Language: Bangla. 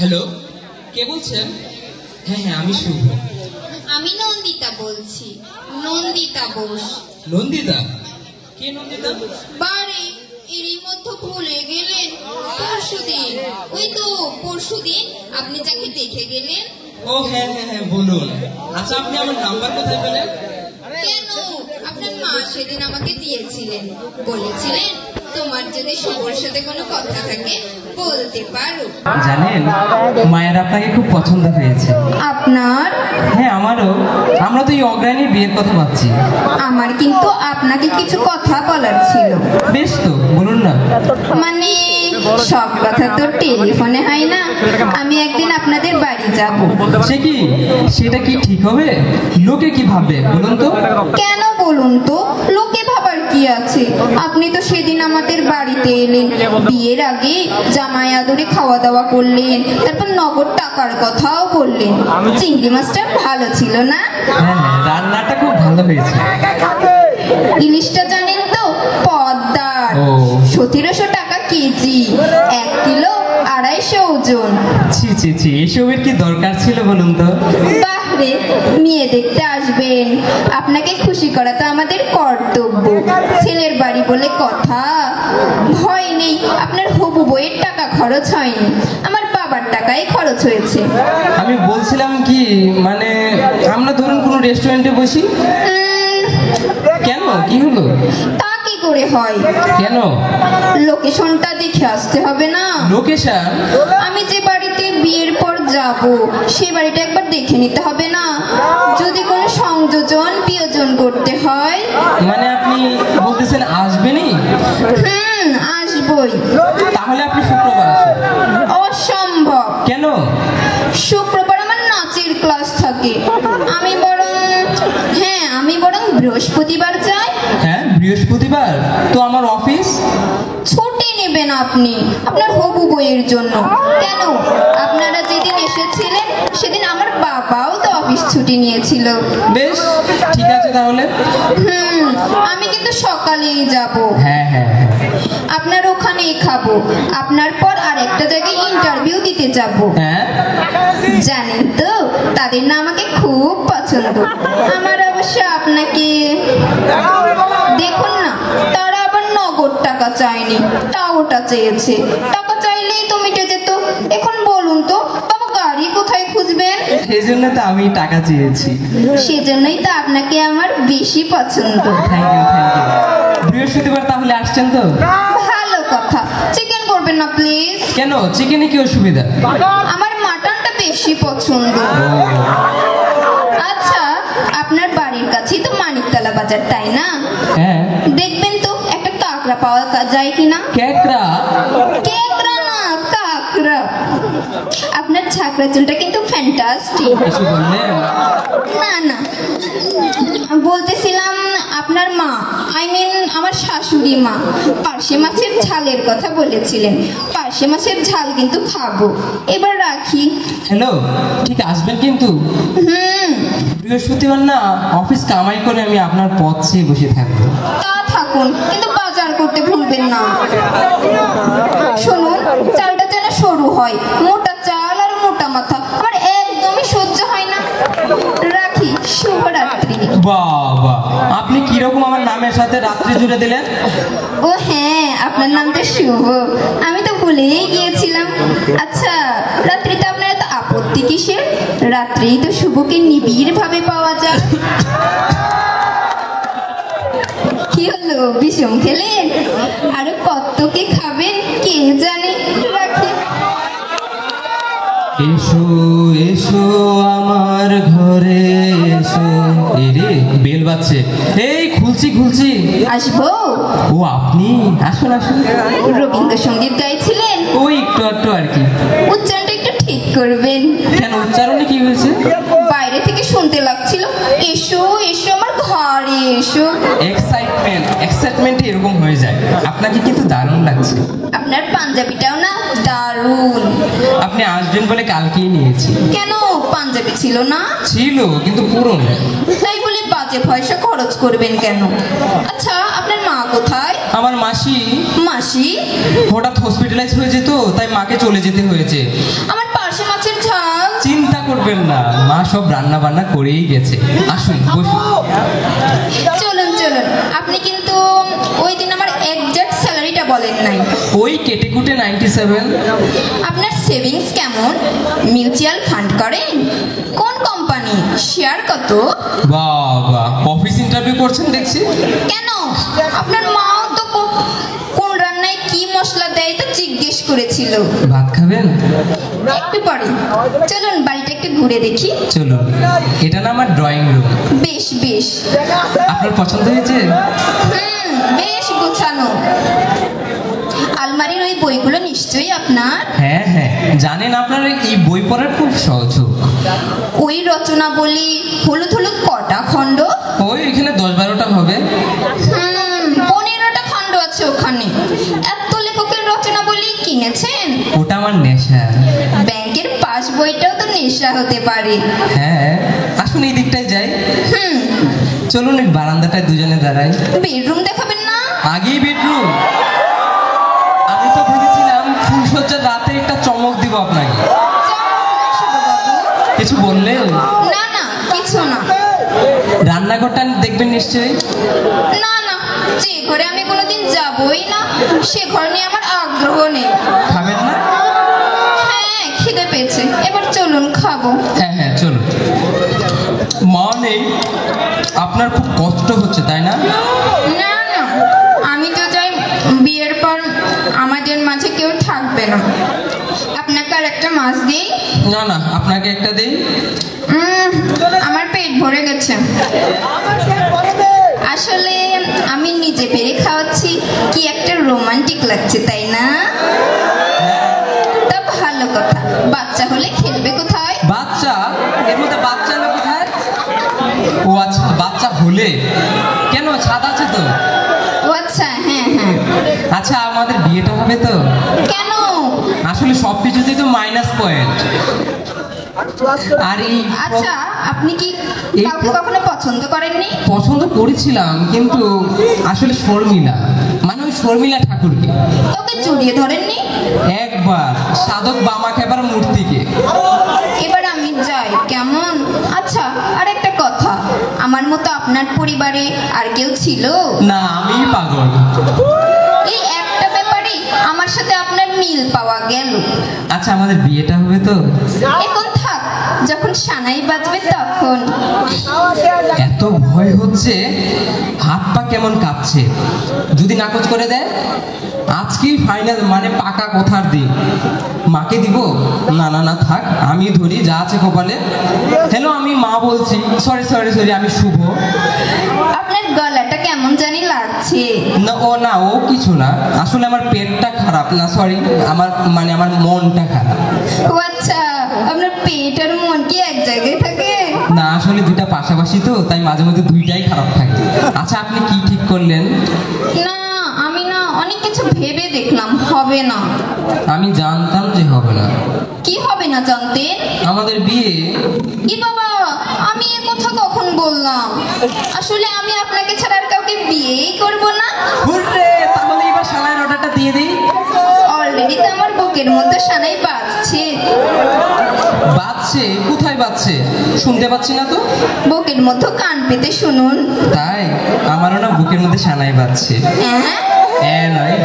হ্যালো, কে বলছেন? হ্যাঁ হ্যাঁ, আমি শুভ। আমি নন্দিতা বলছি, নন্দিতা বোস। নন্দিতা? কে নন্দিতা? বারে এরই মধ্যে ভুলে গেলেন? পরশুদিন, ওই তো পরশুদিন আপনি যাকে দেখে গেলেন। ও হ্যাঁ হ্যাঁ হ্যাঁ, বলুন। আচ্ছা, আপনি আমার নাম্বার কোথায় পেলেন? কেন, আপনার মা সেদিন আমাকে দিয়েছিলেন, বলেছিলেন তোমার যদি শুভর সাথে কোনো কথা থাকে বলতে পারো। জানেন, মায়ের আপনাকে খুব পছন্দ হয়েছে। আপনার? হ্যাঁ, আমারও। আমরা তো এই অগ্রাণীর বিয়ের কথা ভাবছি। আমার কিন্তু আপনাকে কিছু কথা বলার ছিল। বেশ, তো বলুন না। মানে সব কথা তো টেলিফোনে হয় না। আমি একদিন আপনাদের বাড়ি যাব। সে কি, সেটা কি ঠিক হবে? লোকে কি ভাববে বলুন তো? কেন বলুন তো, লোকে ভাবার কি আছে? আপনি তো সেদিন আমাদের বাড়িতে এলেন, বিয়ের আগে জামাই আদরে খাওয়া দাওয়া করলেন, তারপর নগদ টাকার কথাও বললেন। চিংড়ি মাছটা ভালো ছিল না? হ্যাঁ হ্যাঁ, রান্নাটা খুব ভালো হয়েছে। ইলিশটা জানেন তো, পদ্মার, ও। 1700 টাকা কেজি, 1 কিলো 250 ওজন। ছি ছি ছি, এসবের কি দরকার ছিল বলুন তো? বাহরে, মেয়ে দেখতে আসবেন, আপনাকে খুশি করা তো আমাদের কর্তব্য। ছেলের বাড়ি বলে কথা। ভয় নেই, আপনার হবু বইয়ের টাকা খরচ হয়নি, আমার বাবার টাকায় খরচ হয়েছে। আমি বলছিলাম কি, মানে আমরা ধরুন কোনো রেস্টুরেন্টে বসি। কেন, কি হলো? তা কি করে হয়? কেন? লোকেশনটা দেখে আসতে হবে না? লোকেশন? আমি যে বাড়িতে বিয়ের পর যাব সে বাড়িটা একবার দেখে নিতে হবে না? যদি কোনো সংযোজন বিয়োজন করতে হয়। মানে আপনি বলতেছেন আসবেনই? আসবই। তাহলে আপনি শুক্রবার আসুন। অসম্ভব। কেন? শুক্রবার আমার নাচের ক্লাস থাকে। আমি বরং বৃহস্পতিবার যাই। হ্যাঁ, বৃহস্পতিবার তো আমার অফিস। ছুটি নেবেন আপনি আপনার হবু বইয়ের জন্য। কেন, আপনারা যেদিন এসেছিলেন সেদিন আমার বাবাও তো অফিস ছুটি নিয়েছিল। বেশ, ঠিক আছে তাহলে। আমি কিন্তু সকালেই যাব। হ্যাঁ হ্যাঁ হ্যাঁ। আপনার ওখানেই খাবো। আপনার পর আর একটা জায়গায় ইন্টারভিউ দিতে যাব। হ্যাঁ, জানেন তো, তাদের না আমাকে খুব পছন্দ। আমার অবশ্য আপনাকে দেখুন না, তারা আবার নগদ টাকা চায়নি, টাকাটা চেয়েছে। টাকা চাইলেই তো মিটে যেত। এখন বলুন তো বাবা, গাড়ি কোথায় খুঁজবেন? সেই জন্য তো আমি টাকা চেয়েছি। সেজন্যই তো আপনাকে আমার বেশি পছন্দ। Thank you, thank you. বৃহস্পতিবার তাহলে আসছেন তো? ভালো কথা। চিকেন করবেন না প্লিজ? কেন, চিকেনে কি অসুবিধা? আমার মাটনটা বেশি পছন্দ। আচ্ছা, আপনার বাড়ির কাছেই তো মানিকতলা বাজার, তাই না? হ্যাঁ। দেখবেন তো একটা কাঁকড়া পাওয়া যায় কিনা। ক্যাকড়া? কেকড়া না, কাঁকড়া। আপনার ছাকড়া চুলটা কিন্তু ফ্যান্টাস্টিক। কিছু বললেন? না না, বলতেছিলাম আপনার মা, আমার শাশুড়ি মা পার্শে মাছের ঝালের কথা বলেছিলেন। পার্শে মাছের ঝাল কিন্তু খাবো। এবার রাখি। হ্যালো, ঠিক আসবেন কিন্তু? বৃহস্পতিবার না অফিস কামাই করে আমি আপনার পথ চেয়ে বসে থাকবো। তা থাকুন, কিন্তু বাজার করতে ভুলবেন না। শুনুন, চালটা যেন সরু হয়। মোটা চাল আর মোটা মাথা আমার একদমই সহ্য হয় না। রাখি। শুভরাত্রি। বাবা, আপনি কিরকম আমার নামের সাথে রাত্রি জুড়ে দিলেন? ও হ্যাঁ, আপনার নামটা শুভ, আমি তো ভুলেই গিয়েছিলাম। আচ্ছা, রাত্রিতে আপনার এত আপত্তি কিসের? রাত্রেই তো শুভকে নিবিড় ভাবে পাওয়া যায়। কি হলো, বিষম খেলেন? আরো কত কি খাবেন কে জানে। রাখি। এসো এসো আমার ঘরে এসো। এই রে, বেল বাজছে। এই খুলছি খুলছি। আসবো? ও আপনি? আসুন আসুন। রবীন্দ্রসঙ্গীত গাইছিলেন? ওই একটু একটু আর কি। উচ্চারণটা একটু ঠিক করবেন। কেন, উচ্চারণে কি হয়েছে? বাইরে থেকে শুনতে লাগছিল, এসো এসো আমার ঘরে এসো। এক্সাইটমেন্ট এরকম হয়ে যায়। আপনাকে কিন্তু দারুণ লাগছে। আপনার পাঞ্জাবিটাও না দারুণ। আপনি আসবেন বলে কালকেই নিয়েছি। কেন, পাঞ্জাবি ছিল না? ছিল, কিন্তু পুরনো। তাই বলে বাজে পয়সা খরচ করবেন কেন? আচ্ছা, আপনার মা কোথায়? আমার মাসি। মাসি? হঠাৎ হসপিটালাইজ হয়ে যেত, তাই মাকে চলে যেতে হয়েছে। আমার পাশে চিন্তা করবেন না, মা সব রান্না বান্না করেই গেছে। আসুন বসুন। চলুন চলুন, আপনি কিন্তু ওই দিন আমার এক্সাক্ট স্যালারিটা বলেন নাই। ওই কেটে কুটে 97। আপনার সেভিংস কেমন? মিউচুয়াল ফান্ড করেন? কোন কোম্পানি? শেয়ার কত? বাবা, অফিস ইন্টারভিউ করছেন দেখছি। কেন, আপনার মাও তো কোন রান্নায় কি মশলা দেয় তো জিজ্ঞেস করেছিল। ভাত খাবেন? একটু পরে। চলুন বাড়িটা একটু ঘুরে দেখি। চলুন। এটা না আমার ড্রয়িং রুম। বেশ বেশ। আপনার পছন্দ হয়েছে? বেশ গোছানো। আলমারির ওই বইগুলো নিশ্চয়ই আপনার? হ্যাঁ হ্যাঁ, জানেন আপনার এই বই পড়ার খুব সহযোগ। ওই রচনা বলি হলুদ হলুদ কটা খণ্ড? ওই এখানে 10-12টা হবে। 15টা খণ্ড আছে ওখানে। এত লেখকের রচনা বলি কিনেছেন? ওটা আমার নেশা। ব্যাংকের পাস বইটাও তো নেশা হতে পারে। হ্যাঁ, আসুন এই দিকটায় যাই। চলুন এই বারান্দাটায় দুজনে দাঁড়াই। বেডরুম দেখাবেন না? আগেই বেডরুম? আমি তো ভেবেছিলাম ফুলসজ্জার রাতে একটা চমক দিব আপনাকে। কিছু বললেন? না না, কিছু না। রান্নাঘরটা দেখবেন নিশ্চয়ই? না না, যে ঘরে আমি কোনোদিন যাবই না সে ঘর নিয়ে আমার আগ্রহ নেই। খাবেন না? হ্যাঁ, খিদে পেয়েছে, এবার চলুন খাবো। হ্যাঁ হ্যাঁ চলুন। মা নেই, আপনার খুব কষ্ট হচ্ছে তাই না? না না, আমি তো চাই বিয়ের পর আমাদের মাঝে কেউ থাকবে না। আপনাকে আর একটা মাছ দিই? না না, আপনাকে একটা দিই। আমার পেট ভরে গেছে। আসলে আমি নিজে পেরে খাওয়াচ্ছি, কি একটা রোমান্টিক লাগছে তাই না? তা ভালো কথা, বাচ্চা হলে খেলবে কোথায়? বাচ্চা? এর মধ্যে বাচ্চা হলো কোথায়? ও আচ্ছা, বাচ্চা হলে কেন, ছাদ আছে তো। ও আচ্ছা, হ্যাঁ হ্যাঁ। আচ্ছা, আমাদের বিয়েটা হবে তো? কেন? আসলে সব কিছুতেই তো মাইনাস পয়েন্ট। আর এই আচ্ছা, আপনি কি কাউকে কখনো পছন্দ করেননি? পছন্দ করেছিলাম, কিন্তু আসলে শর্মিলা, মানে ওই শর্মিলা ঠাকুরকে। ওকে জড়িয়ে ধরেননি? একবার সাধক বামা খেবার মূর্তিকে। এবার আমি যাই কেমন? আচ্ছা, আর একটা কথা, আমার মতো আপনার পরিবারে আর কেউ ছিল? না, আমি পাগল। এই একটা ব্যাপারে আমার সাথে আপনার মিল পাওয়া গেল। আচ্ছা, আমাদের বিয়েটা হবে তো? এখন থাক, যখন সানাই বাজবে তখন। এত ভয় হচ্ছে, হাত পা কেমন কাঁপছে। যদি নাকচ করে দেয়? আজকেই ফাইনাল, মানে পাকা কথার দিন। মাকে দিব? না না না, থাক, আমি ধরি, যা আছে কপালে। হ্যালো, আমি মা বলছি। সরি সরি সরি, আমি শুভ। আপনার গলাটা কেমন জানি লাগছে। না ও কিছু না, আসলে আমার পেটটা খারাপ। না সরি, আমার মনটা খারাপ। ও আচ্ছা, আপনার পেট আর মন কি এক জায়গায় থাকে? না, আসলে দুইটা পাশাপাশি তো, তাই মাঝে মধ্যে দুইটাই খারাপ থাকে। আচ্ছা, আপনি কি ঠিক করলেন? না, আমি না অনেক কিছু ভেবে দেখলাম, হবে না। আমি জানতাম যে হবে না। কি হবে না জানতেন? আমাদের বিয়ে। ই বাবা, আমি এ কথা কখন বললাম? আসলে আমি আপনাকে ছাড়া আর কাউকে বিয়েই করব না। হুররে, তাহলে এবার সানাইয়ের অর্ডারটা দিয়ে দিই। অলরেডি তো আমার বুকের মধ্যে সানাই বাজছে। বাজছে? কোথায় বাজছে? শুনতে পাচ্ছি না তো। বুকের মধ্যে কান পেতে শুনুন। তাই? আমারও না বুকের মধ্যে সানাই বাজছে। হ্যাঁ হ্যাঁ নয়